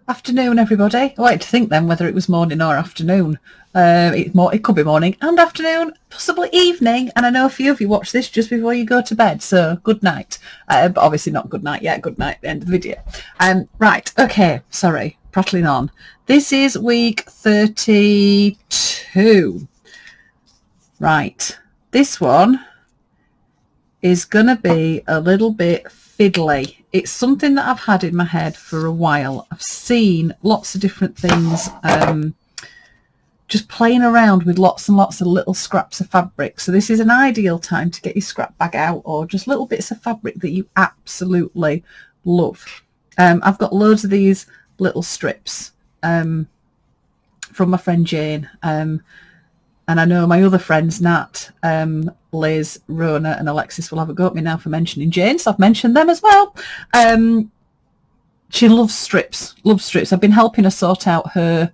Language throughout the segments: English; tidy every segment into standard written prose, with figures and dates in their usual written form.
Afternoon, everybody. I wanted to think then whether it was morning or afternoon. It could be morning and afternoon, possibly evening. And I know a few of you watch this just before you go to bed, so good night. But obviously not good night yet. Good night at the end of the video. Right, okay, sorry, prattling on. This is week 32. Right, this one is going to be a little bit fiddly. It's something that I've had in my head for a while. I've seen lots of different things, just playing around with lots and lots of little scraps of fabric. So this is an ideal time to get your scrap bag out, or just little bits of fabric that you absolutely love. I've got loads of these little strips from my friend Jane, and I know my other friends, Nat, Liz, Rona and Alexis will have a go at me now for mentioning Jane, so I've mentioned them as well. She loves strips, I've been helping her sort out her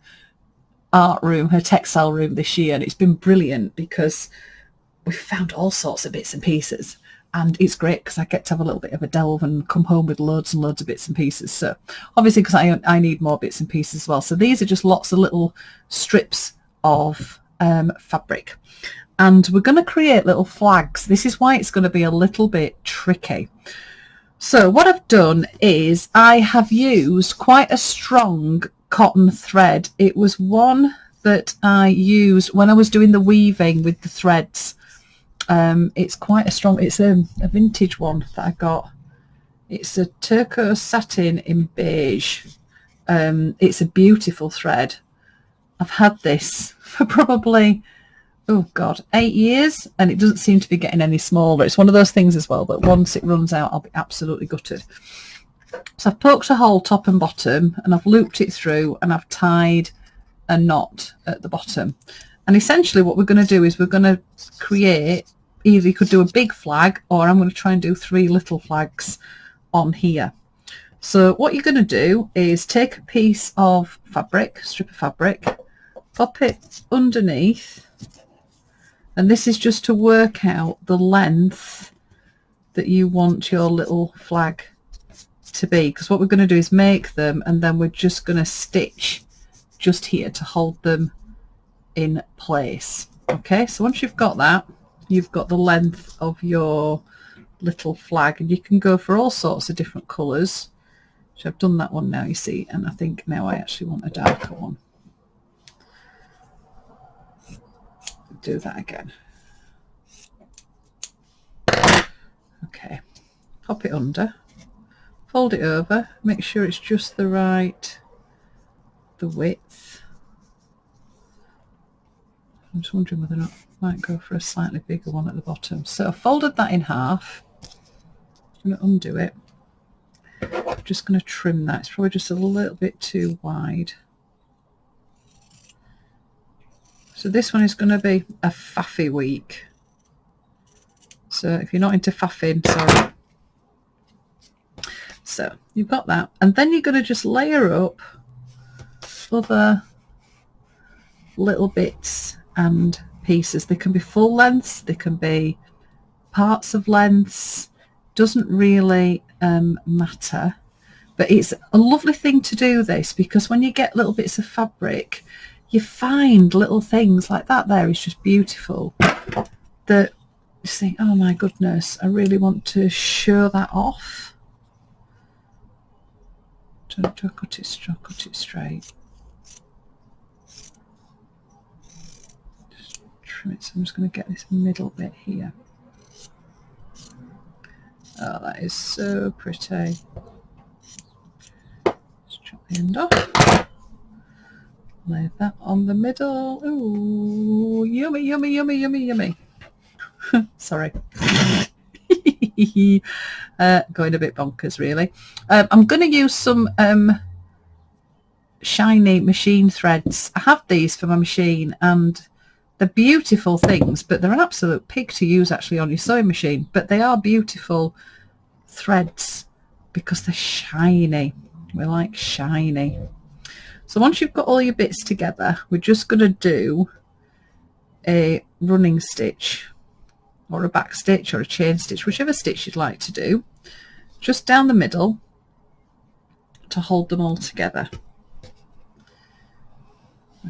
art room, her textile room this year, and it's been brilliant because we've found all sorts of bits and pieces, and it's great because I get to have a little bit of a delve and come home with loads and loads of bits and pieces. So obviously because I need more bits and pieces as well. So these are just lots of little strips of fabric, and we're going to create little flags. This is why it's going to be a little bit tricky. So what I've done is I have used quite a strong cotton thread. It was one that I used when I was doing the weaving with the threads. It's quite a strong, it's a vintage one that I got. It's a turquoise satin in beige. It's a beautiful thread. I've had this for probably, oh God, 8 years, and it doesn't seem to be getting any smaller. It's one of those things as well that once it runs out, I'll be absolutely gutted. So I've poked a hole top and bottom, and I've looped it through, and I've tied a knot at the bottom. And essentially what we're going to do is we're going to create, either you could do a big flag, or I'm going to try and do 3 little flags on here. So what you're going to do is take a piece of fabric, strip of fabric, pop it underneath, and this is just to work out the length that you want your little flag to be, because what we're going to do is make them, and then we're just going to stitch just here to hold them in place. Okay, so once you've got that, you've got the length of your little flag, and you can go for all sorts of different colours. So I've done that one now, you see, and I think now I actually want a darker one. Do that again. Okay, pop it under, fold it over, make sure it's just the width. I'm just wondering whether or not I might go for a slightly bigger one at the bottom. So I folded that in half. I'm going to undo it. I'm just going to trim that. It's probably just a little bit too wide. So this one is going to be a faffy week. So if you're not into faffing, sorry. So you've got that, and then you're going to just layer up other little bits and pieces. They can be full lengths, they can be parts of lengths, doesn't really matter. But it's a lovely thing to do this, because when you get little bits of fabric, you find little things like that. There is just beautiful, that you think, oh my goodness, I really want to show that off. Do I cut it straight? Just trim it. So I'm just going to get this middle bit here. Oh, that is so pretty. Just chop the end off. Lay that on the middle. Ooh, yummy, yummy, yummy, yummy, yummy. Sorry. Going a bit bonkers, really. I'm going to use some shiny machine threads. I have these for my machine, and they're beautiful things, but they're an absolute pig to use actually on your sewing machine. But they are beautiful threads because they're shiny. We like shiny. So once you've got all your bits together, we're just going to do a running stitch, or a back stitch, or a chain stitch, whichever stitch you'd like to do, just down the middle to hold them all together.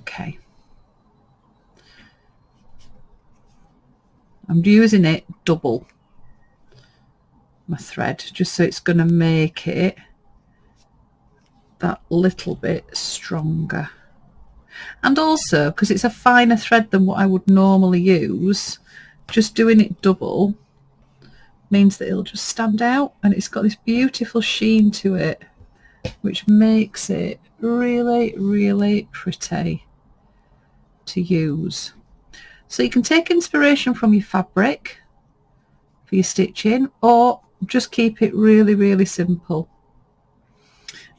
Okay. I'm using it double, my thread, just so it's going to make it that little bit stronger. And also, because it's a finer thread than what I would normally use, just doing it double means that it'll just stand out, and it's got this beautiful sheen to it, which makes it really, really pretty to use. So you can take inspiration from your fabric for your stitching, or just keep it really, really simple.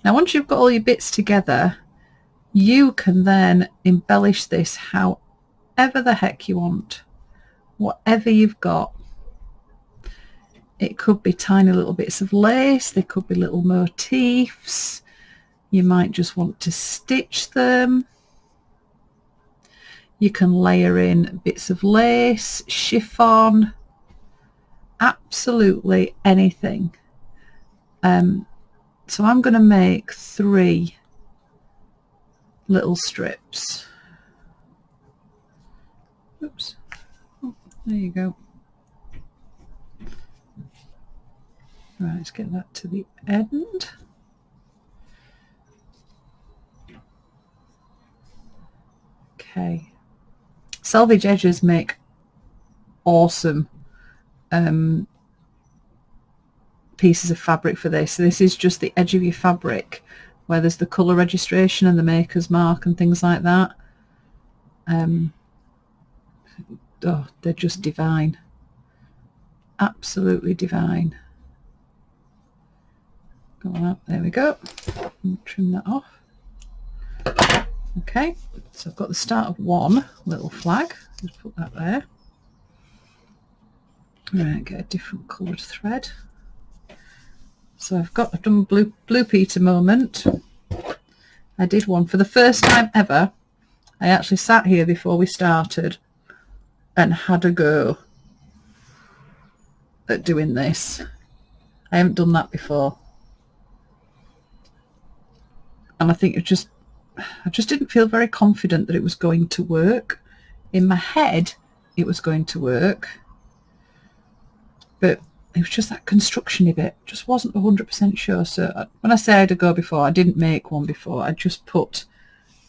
Now once you've got all your bits together, you can then embellish this however the heck you want, whatever you've got. It could be tiny little bits of lace, they could be little motifs, you might just want to stitch them. You can layer in bits of lace, chiffon, absolutely anything. So I'm going to make 3 little strips. Oops. Oh, there you go. Right, let's get that to the end. Okay. Selvage edges make awesome pieces of fabric for this. So this is just the edge of your fabric where there's the colour registration and the maker's mark and things like that. Oh, they're just divine. Absolutely divine. Go on up, there we go. Trim that off. Okay, so I've got the start of one little flag. Just put that there. Right, get a different coloured thread. So I've done blue Peter moment. I did one for the first time ever. I actually sat here before we started and had a go at doing this. I haven't done that before. And I think I just didn't feel very confident that it was going to work. In my head, it was going to work. But it was just that construction-y bit. Just wasn't 100% sure. So when I say I had a go before, I didn't make one before. I just put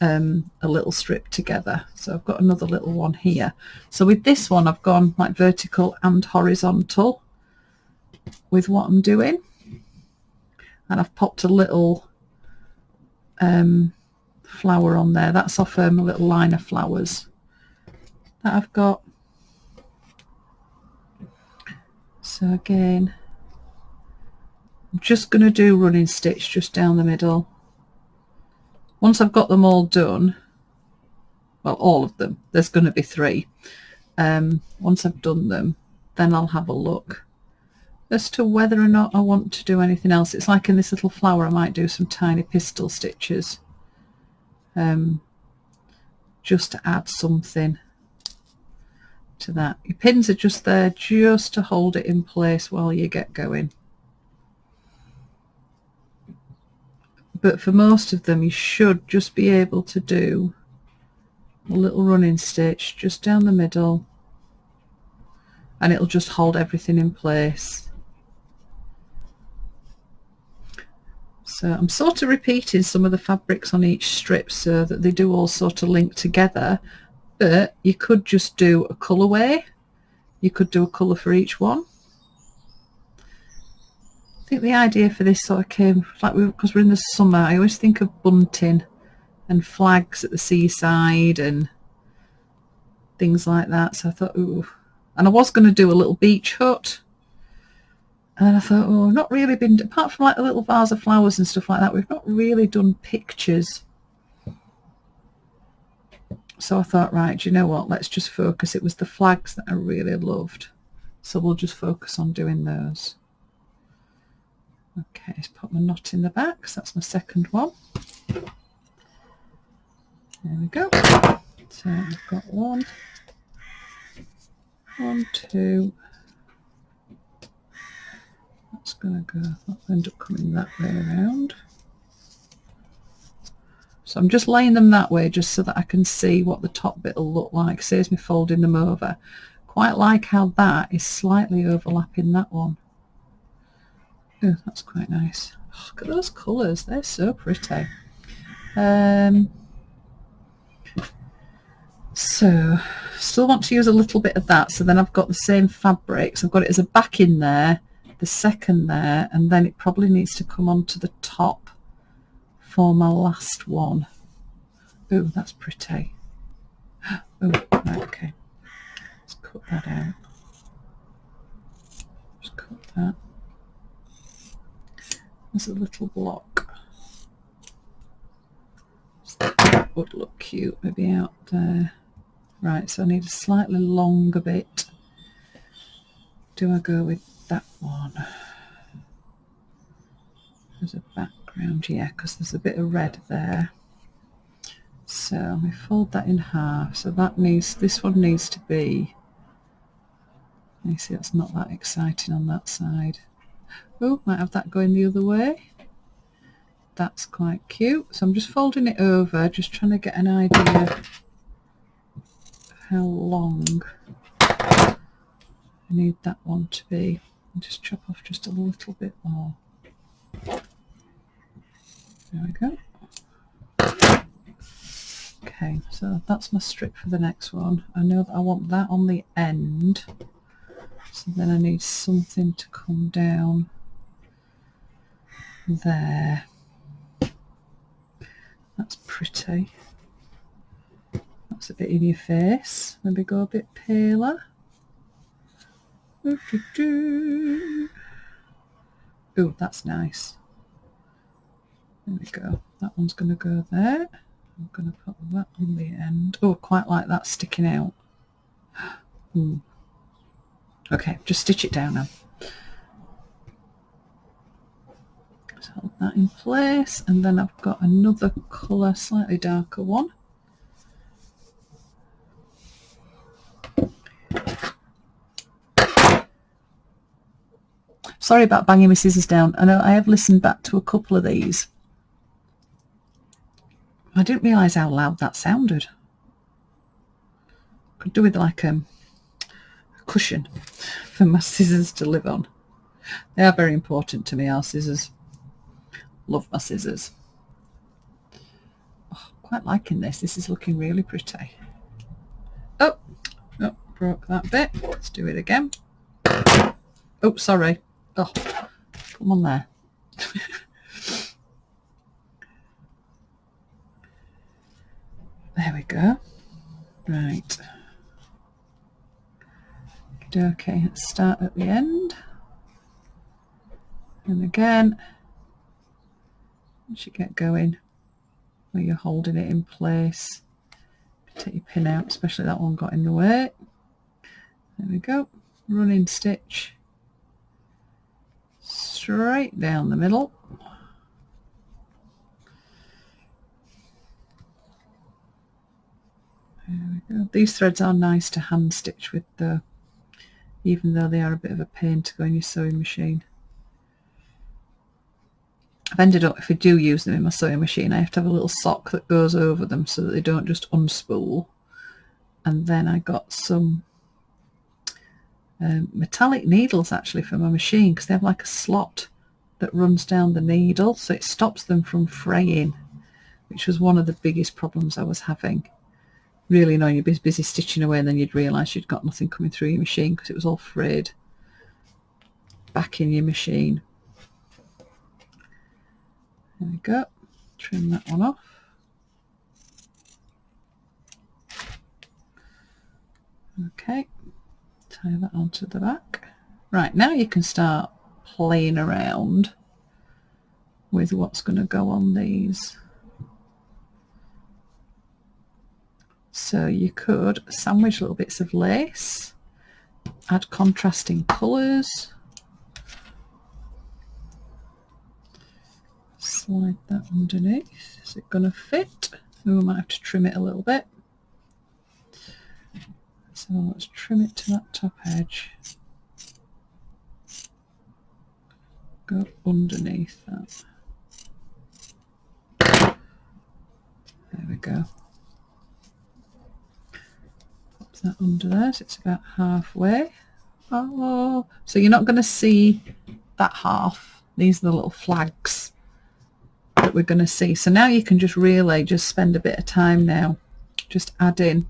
a little strip together. So I've got another little one here. So with this one, I've gone like vertical and horizontal with what I'm doing. And I've popped a little flower on there. That's off a little line of flowers that I've got. So again, I'm just going to do running stitch just down the middle. Once I've got them all done, well, all of them, there's going to be 3. Once I've done them, then I'll have a look as to whether or not I want to do anything else. It's like in this little flower, I might do some tiny pistil stitches, just to add something to that. Your pins are just there just to hold it in place while you get going. But for most of them, you should just be able to do a little running stitch just down the middle, and it'll just hold everything in place. So I'm sort of repeating some of the fabrics on each strip so that they do all sort of link together, but you could just do a colourway. You could do a colour for each one. I think the idea for this sort of came, like, because we're in the summer, I always think of bunting and flags at the seaside and things like that. So I thought, ooh. And I was going to do a little beach hut. And I thought, oh, I've not really been, apart from like a little vase of flowers and stuff like that, we've not really done pictures. So I thought, right, do you know what, let's just focus. It was the flags that I really loved. So we'll just focus on doing those. Okay, let's put my knot in the back. So that's my second one. There we go. So I've got 1, 2. That's going to go, that'll end up coming that way around. So I'm just laying them that way just so that I can see what the top bit will look like. Saves me folding them over. Quite like how that is slightly overlapping that one. Oh, that's quite nice. Oh, look at those colours, they're so pretty. So still want to use a little bit of that, so then I've got the same fabric, so I've got it as a back in there, the second there, and then it probably needs to come onto the top for my last one. Oh, that's pretty. Oh, right, okay, let's cut that out. Just cut that. There's a little block. That would look cute maybe out there. Right, so I need a slightly longer bit. Do I go with that one as a background? Yeah, because there's a bit of red there. So we fold that in half. So that needs, this one needs to be, you see that's not that exciting on that side. Oh, might have that going the other way. That's quite cute. So I'm just folding it over, just trying to get an idea of how long I need that one to be. And just chop off just a little bit more. There we go. Okay, so that's my strip for the next one. I know that I want that on the end, so then I need something to come down there. That's pretty. That's a bit in your face. Maybe go a bit paler. Oh, that's nice. There we go. That one's going to go there. I'm going to put that on the end. Oh, quite like that sticking out. Okay, just stitch it down now. So hold that in place, and then I've got another colour, slightly darker one. Sorry about banging my scissors down. I know I have listened back to a couple of these. I didn't realise how loud that sounded. Could do with like a cushion for my scissors to live on. They are very important to me, our scissors. Love my scissors. Oh, quite liking this. This is looking really pretty. Oh, broke that bit. Let's do it again. Oh, sorry. Oh, come on there. There we go. Right. Okay, let's start at the end. And again, once you get going, where you're holding it in place, take your pin out, especially that one got in the way. There we go. Running stitch straight down the middle. There we go. These threads are nice to hand stitch with though, even though they are a bit of a pain to go in your sewing machine. I've ended up, if I do use them in my sewing machine, I have to have a little sock that goes over them so that they don't just unspool. And then I got some metallic needles actually for my machine, because they have like a slot that runs down the needle, so it stops them from fraying, which was one of the biggest problems I was having. Really annoying. You'd be busy stitching away and then you'd realise you'd got nothing coming through your machine because it was all frayed back in your machine. There we go. Trim that one off. Okay, tie that onto the back. Right, now you can start playing around with what's going to go on these. So you could sandwich little bits of lace, add contrasting colours, slide that underneath. Is it going to fit? We might have to trim it a little bit. So let's trim it to that top edge. Go underneath that. There we go. Pop that under there, so it's about halfway. Oh, so you're not going to see that half. These are the little flags that we're going to see. So now you can just really just spend a bit of time now just adding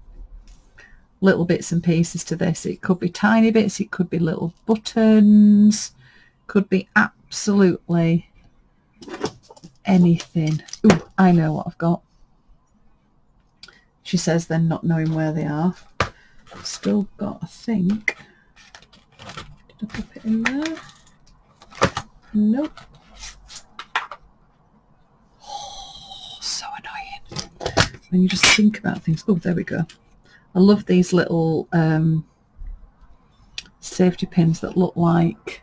little bits and pieces to this. It could be tiny bits, it could be little buttons, could be absolutely anything. Ooh, I know what I've got. She says then not knowing where they are. I've still got, I think, did I pop it in there? Nope. Oh, so annoying when you just think about things. Oh, there we go. I love these little safety pins that look like,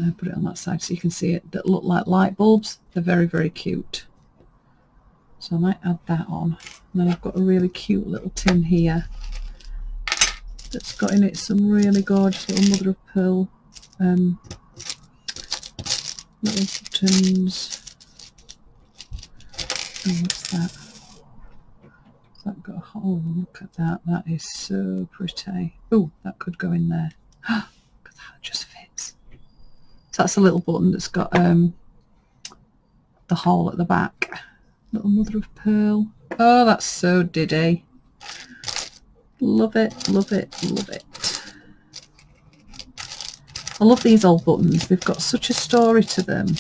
I'll put it on that side so you can see it, that look like light bulbs. They're very, very cute. So I might add that on. And then I've got a really cute little tin here that's got in it some really gorgeous little mother of pearl little buttons. Oh, what's that? Has that got a hole? Look at that. That is so pretty. Oh, that could go in there. Look at that, it just fits. So that's a little button that's got the hole at the back. Little mother of pearl. Oh, that's so diddy. Love it, love it, love it. I love these old buttons. They've got such a story to them.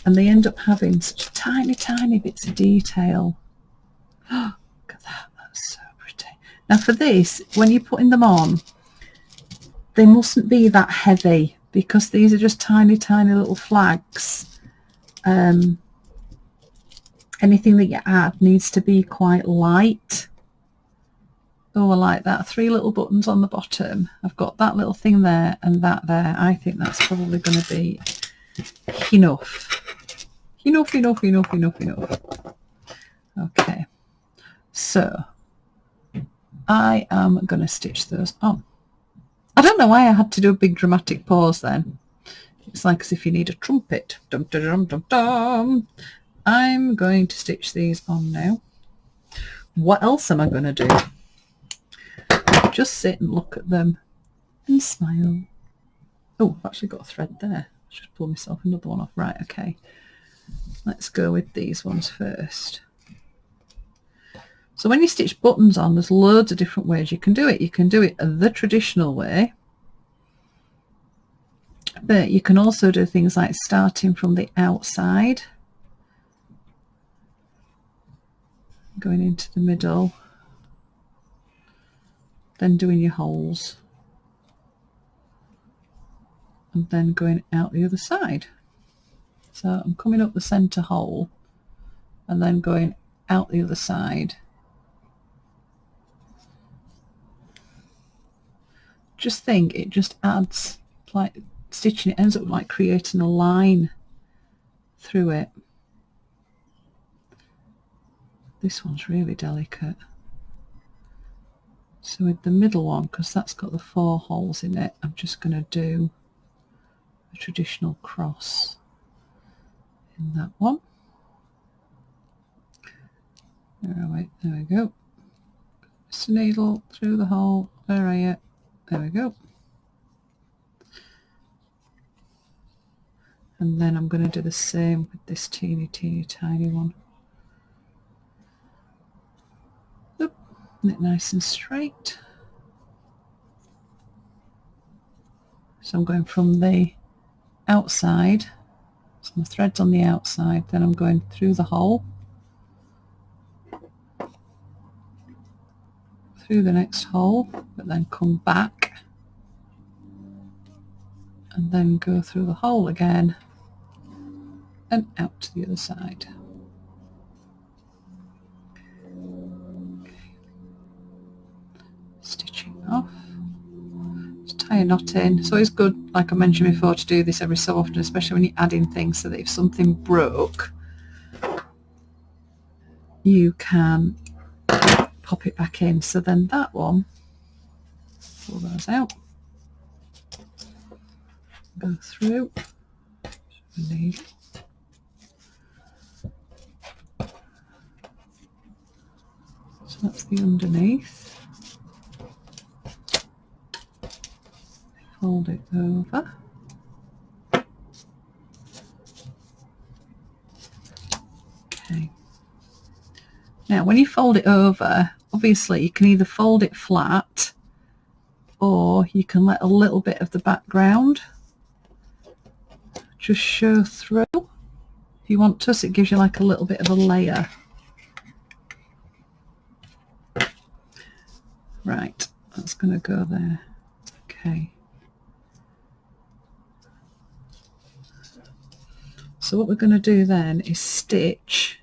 And they end up having such tiny, tiny bits of detail. Oh, look at that. That's so pretty. Now for this, when you're putting them on, they mustn't be that heavy because these are just tiny, tiny little flags. Anything that you add needs to be quite light. Oh, I like that. 3 little buttons on the bottom. I've got that little thing there and that there. I think that's probably going to be enough. Enough, enough, enough, enough, enough. Okay. So I am going to stitch those on. I don't know why I had to do a big dramatic pause then. It's like as if you need a trumpet. Dum, dum, dum, dum, dum. I'm going to stitch these on now. What else am I going to do? Just sit and look at them and smile. Oh, I've actually got a thread there. I'll just pull myself another one off. Right, okay. Let's go with these ones first. So when you stitch buttons on, there's loads of different ways you can do it. You can do it the traditional way, but you can also do things like starting from the outside, going into the middle, then doing your holes, and then going out the other side. So I'm coming up the centre hole and then going out the other side. Just think, it just adds, like stitching it ends up like creating a line through it. This one's really delicate. So with the middle one, because that's got the 4 holes in it, I'm just going to do a traditional cross in that one. There we go. Just a needle through the hole. Where are you? There we go. And then I'm going to do the same with this teeny, teeny, tiny one. Oop, and it nice and straight. So I'm going from the outside. So my thread's on the outside. Then I'm going through the hole, through the next hole, but then come back and then go through the hole again and out to the other side. Okay. Stitching off, just tie a knot in. So it's good, like I mentioned before, to do this every so often, especially when you're adding things, so that if something broke, you can pop it back in. So then that one, pull those out, go through, So that's the underneath. Fold it over. Okay. Now when you fold it over, obviously you can either fold it flat or you can let a little bit of the background just show through if you want to, so it gives you like a little bit of a layer. Right, that's going to go there. Okay. So what we're going to do then is stitch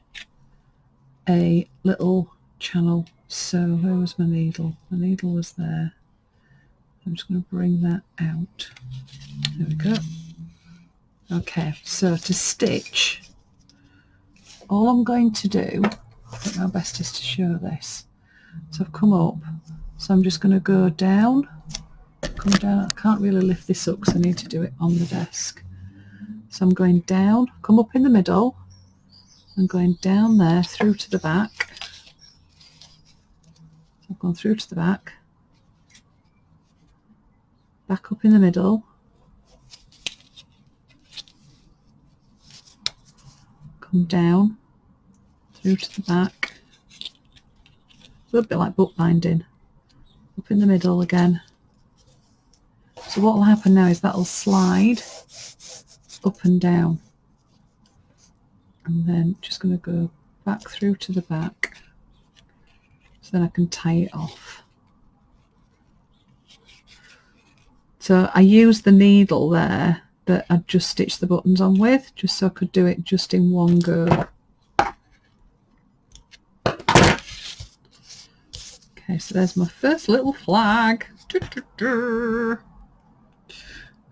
a little channel. So where was my needle? My needle was there. I'm just going to bring that out. There we go. Okay, so to stitch, all I'm going to do, I think my best is to show this. So I've come up, so I'm just going to go down, come down. I can't really lift this up because I need to do it on the desk. So I'm going down, come up in the middle, and going down there through to the back. I've gone through to the back, back up in the middle, come down through to the back. It's a little bit like bookbinding. Up in the middle again. So what will happen now is that will slide up and down. And then just going to go back through to the back. So then I can tie it off. So I used the needle there that I'd just stitched the buttons on with, just so I could do it just in one go. Okay, so there's my first little flag.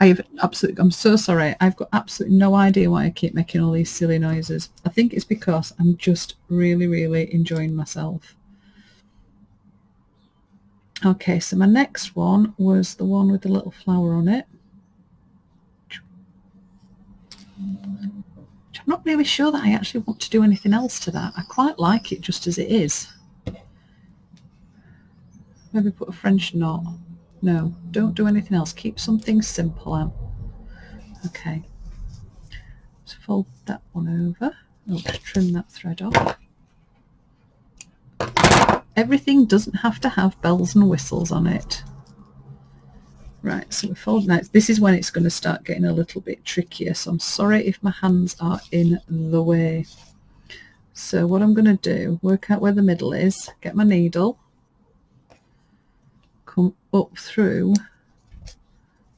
I'm so sorry. I've got absolutely no idea why I keep making all these silly noises. I think it's because I'm just really, really enjoying myself. Okay, so my next one was the one with the little flower on it. I'm not really sure that I actually want to do anything else to that. I quite like it just as it is. Maybe put a French knot. No, don't do anything else. Keep something simple out. Okay. So fold that one over. I'll just trim that thread off. Everything doesn't have to have bells and whistles on it. Right, so we fold now. This is when it's going to start getting a little bit trickier, so I'm sorry if my hands are in the way. So what I'm going to do, work out where the middle is, get my needle, come up through.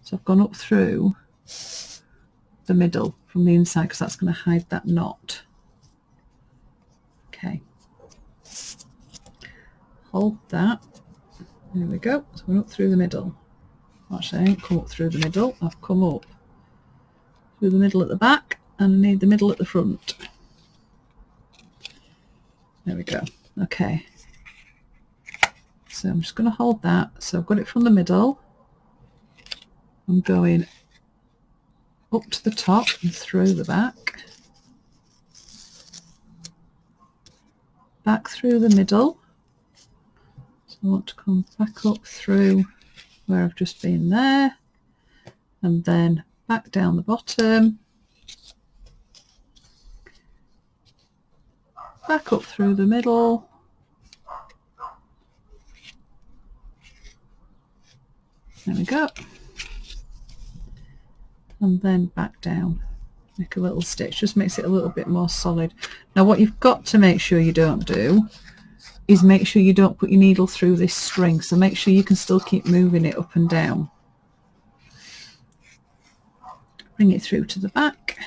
So I've gone up through the middle from the inside because that's going to hide that knot. Okay. Hold that. There we go. So we're up through the middle. Actually, I ain't come up through the middle. I've come up through the middle at the back and I need the middle at the front. There we go. Okay. So I'm just going to hold that. So I've got it from the middle. I'm going up to the top and through the back. Back through the middle. So I want to come back up through where I've just been there, and then back down the bottom, back up through the middle, there we go, and then back down. Make a little stitch, just makes it a little bit more solid. Now what you've got to make sure you don't do is make sure you don't put your needle through this string, so make sure you can still keep moving it up and down. Bring it through to the back,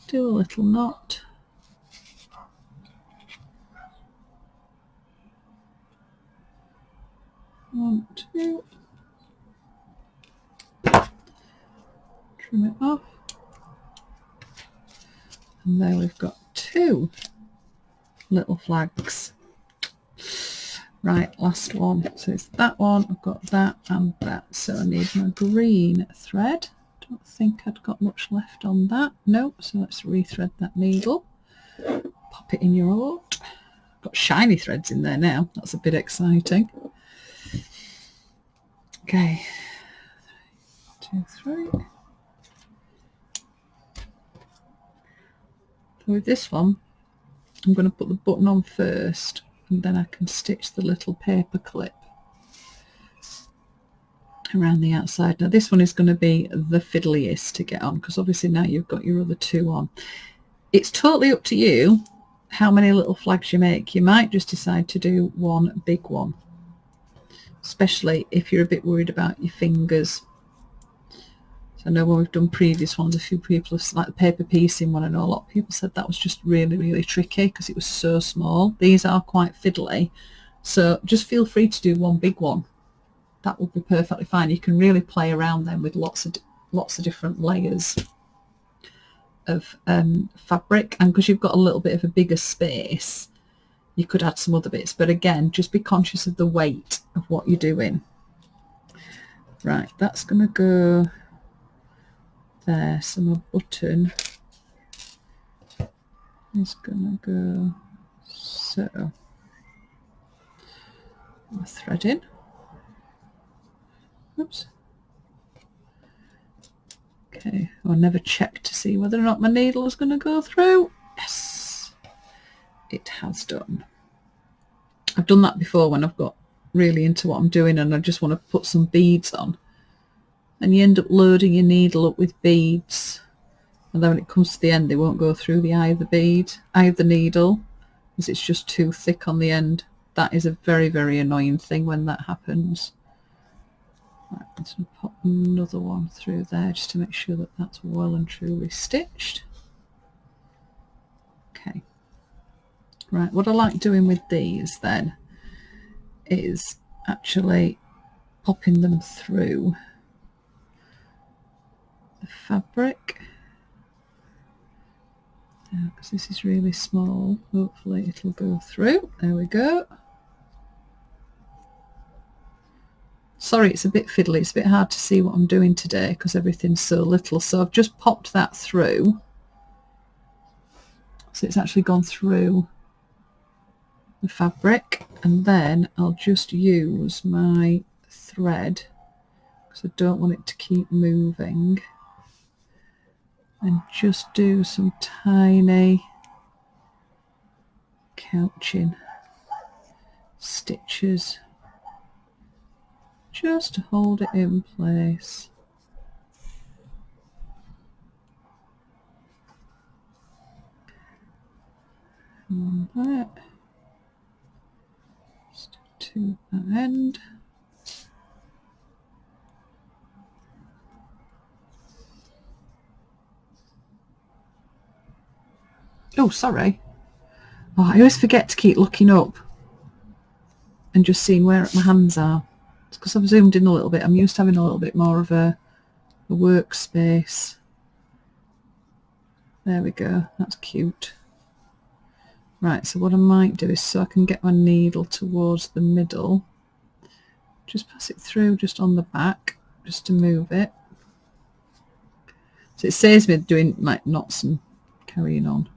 do a little knot, one, two, trim it off, and there we've got two little flags. Right, last one. So it's that one, I've got that and that. So I need my green thread. Don't think I'd got much left on that. No, so let's rethread that needle. Pop it in your oat. Got shiny threads in there now. That's a bit exciting. Okay, 2, 3. So with this one, I'm going to put the button on first, and then I can stitch the little paper clip around the outside. Now this one is going to be the fiddliest to get on, because obviously now you've got your other 2 on. It's totally up to you how many little flags you make. You might just decide to do one big one, especially if you're a bit worried about your fingers. I know when we've done previous ones, a few people have, like the paper piecing one, I know a lot of people said that was just really, really tricky because it was so small. These are quite fiddly, so just feel free to do one big one. That would be perfectly fine. You can really play around them with lots of different layers of fabric, and because you've got a little bit of a bigger space, you could add some other bits, but again, just be conscious of the weight of what you're doing. Right, that's going to go there, so my button is gonna go so. My thread in. Oops. Okay, I never checked to see whether or not my needle is going to go through. Yes, it has done. I've done that before when I've got really into what I'm doing and I just want to put some beads on, and you end up loading your needle up with beads, and then when it comes to the end they won't go through the eye of the needle, because it's just too thick on the end. That is a very, very annoying thing when that happens. Right, I'm just going to pop another one through there just to make sure that that's well and truly stitched. Okay. Right, what I like doing with these then is actually popping them through the fabric. Because this is really small, hopefully it'll go through. There we go. Sorry, it's a bit fiddly, it's a bit hard to see what I'm doing today because everything's so little, so I've just popped that through, so it's actually gone through the fabric, and then I'll just use my thread because I don't want it to keep moving, and just do some tiny couching stitches just to hold it in place. And that, just to that end. Oh, sorry. Oh, I always forget to keep looking up and just seeing where my hands are. It's because I've zoomed in a little bit. I'm used to having a little bit more of a workspace. There we go. That's cute. Right, so what I might do is, so I can get my needle towards the middle, just pass it through just on the back, just to move it. So it saves me doing like knots and carrying on.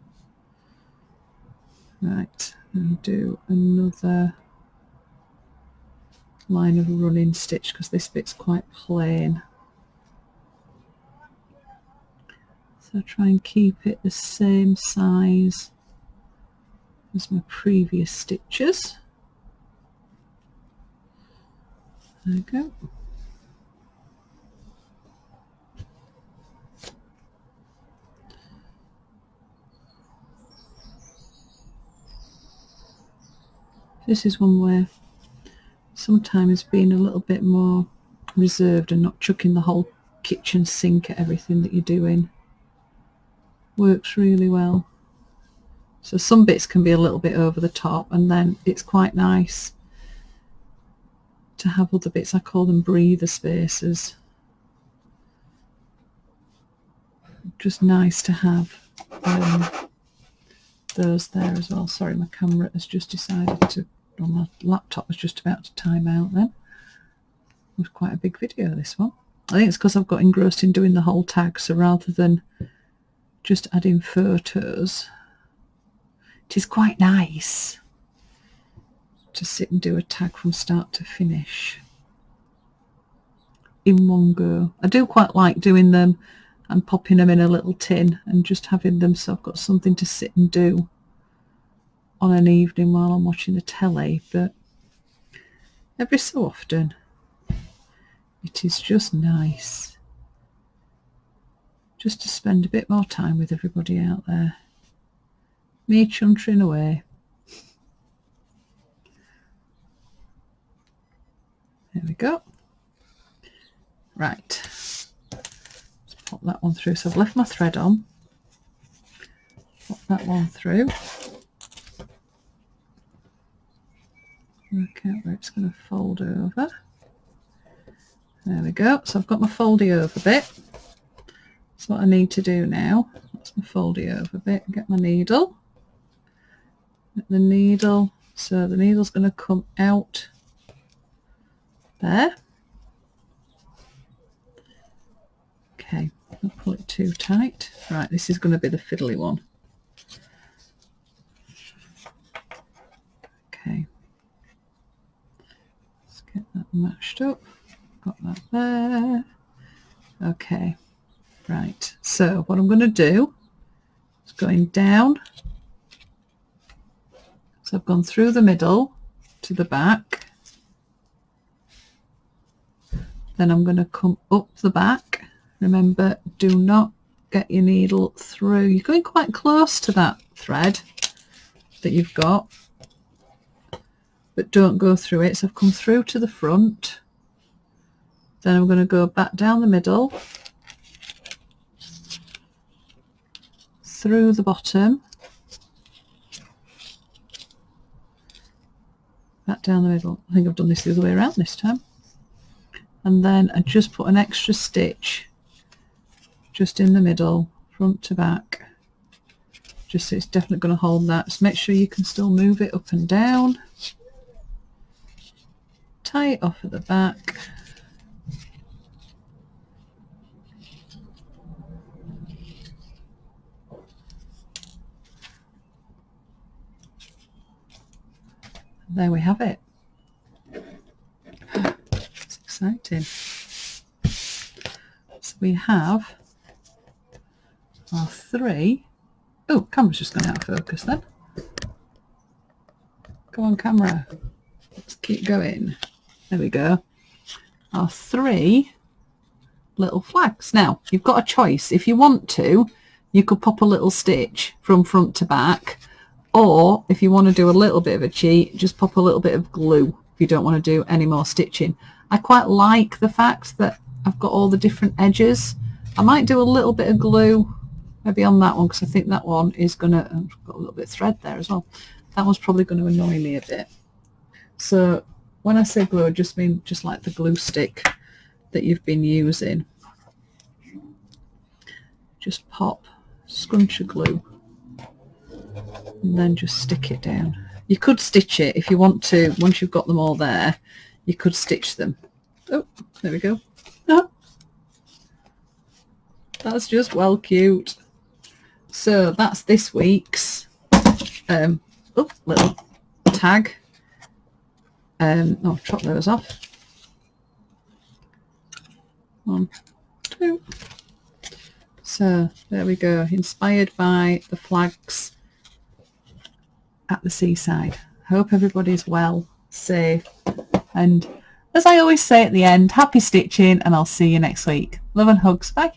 Right, and do another line of running stitch because this bit's quite plain. So try and keep it the same size as my previous stitches. There we go. This is one where sometimes being a little bit more reserved and not chucking the whole kitchen sink at everything that you're doing works really well. So some bits can be a little bit over the top, and then it's quite nice to have other bits. I call them breather spaces. Just nice to have those there as well. Sorry, my camera has just decided to, well, my laptop was just about to time out then. It was quite a big video, this one. I think it's because I've got engrossed in doing the whole tag, so rather than just adding photos, it is quite nice to sit and do a tag from start to finish in one go. I do quite like doing them and popping them in a little tin and just having them so I've got something to sit and do on an evening while I'm watching the telly, but every so often it is just nice just to spend a bit more time with everybody out there. Me chuntering away. There we go. Right, let's pop that one through. So I've left my thread on, pop that one through, work out where it's going to fold over. There we go. So I've got my foldy over bit. That's what I need to do now. That's my foldy over bit. Get my needle. Get the needle. So the needle's going to come out there. Okay, don't pull it too tight. Right, this is going to be the fiddly one. Okay, let's get that matched up. Got that there. Okay, right, so what I'm going to do is going down. So I've gone through the middle to the back. Then I'm going to come up the back. Remember, do not get your needle through. You're going quite close to that thread that you've got, but don't go through it. So I've come through to the front. Then I'm going to go back down the middle, through the bottom, back down the middle. I think I've done this the other way around this time. And then I just put an extra stitch just in the middle, front to back, just so it's definitely going to hold that. So make sure you can still move it up and down. Tie it off at the back. There we have it. It's exciting. So we have our 3. Oh, camera's just gone out of focus then. Go on, camera. Let's keep going. There we go. Our 3 little flags. Now, you've got a choice. If you want to, you could pop a little stitch from front to back, or if you want to do a little bit of a cheat, just pop a little bit of glue if you don't want to do any more stitching. I quite like the fact that I've got all the different edges. I might do a little bit of glue maybe on that one, because I think that one is going to, I've got a little bit of thread there as well. That one's probably going to annoy me a bit. So when I say glue, I just mean just like the glue stick that you've been using. Just pop, scrunch of glue, and then just stick it down. You could stitch it if you want to. Once you've got them all there, you could stitch them. Oh, there we go. Oh, that's just well cute. So that's this week's little tag. Oh, chop those off. 1, 2. So there we go, inspired by the flags at the seaside. Hope everybody's well, safe, and as I always say at the end, happy stitching, and I'll see you next week. Love and hugs. Bye.